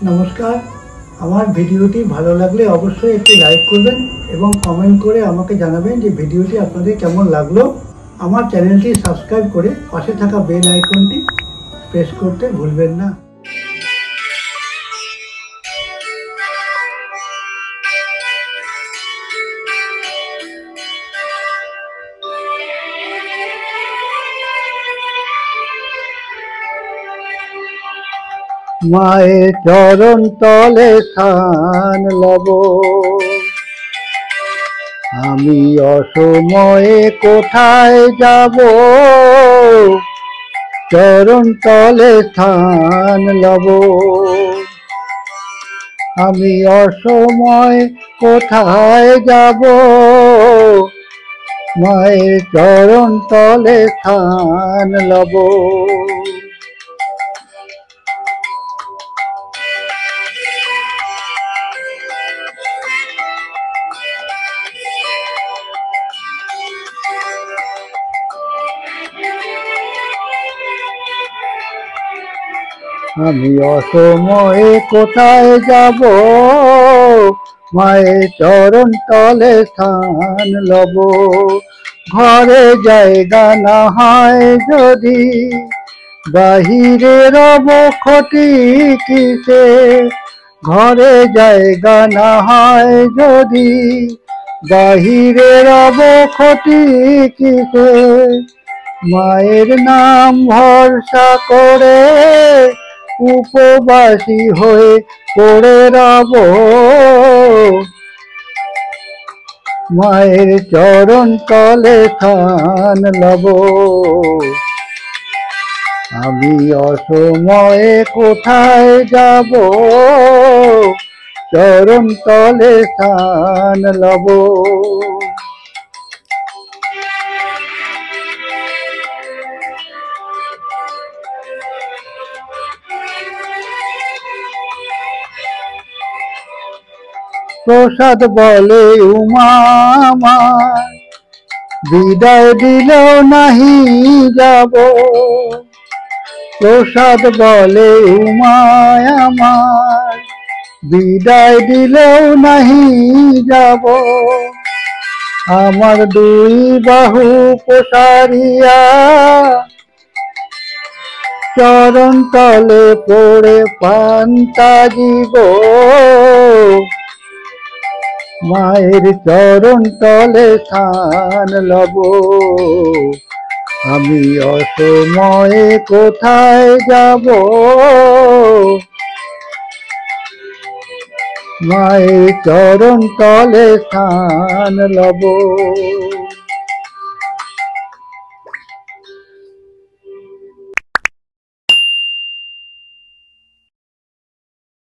নমস্কার। আমার ভিডিওটি ভালো লাগলে অবশ্যই একটি লাইক করবেন এবং কমেন্ট করে আমাকে জানাবেন যে ভিডিওটি আপনাদের কেমন লাগলো। আমার চ্যানেলটি সাবস্ক্রাইব করে পাশে থাকা বেল আইকনটি প্রেস করতে ভুলবেন না। মায়ের চরণ তলে স্থান লব, আমি অসময়ে কোথায় যাব। চরণ তলে স্থান লব, আমি অসময়ে কোথায় যাব। মায়ের চরণ তলে স্থান লব। আমি অসময়ে কোথায় যাব, মায়ের চরণ তলে স্থান লব। ঘরে জায়গা না হয় যদি, বাহিরে রব ক্ষতি কিসে। ঘরে জায়গা না হয় যদি, বাহিরে রব ক্ষতি কিসে। মায়ের নাম ভরসা করে উপবাসী হয়ে পড়ে রব। মায়ের চরণ তলে স্থান লব, আমি অসময়ে কোথায় যাব। চরণ তলে স্থান লব। প্রসাদ বলে উমা আমার, বিদায় দিলেও নাহি যাব। প্রসাদ বলে উমা আমার, বিদায় দিলেও নাহি যাব। আমার দুই বাহু প্রসারিয়া, চরণ তলে পড়ে পান্তা জীব। মায়ের চরণ তলে স্থান লব, আমি অসময়ে কোথায় যাব। মায়ের চরণ তলে স্থান লব।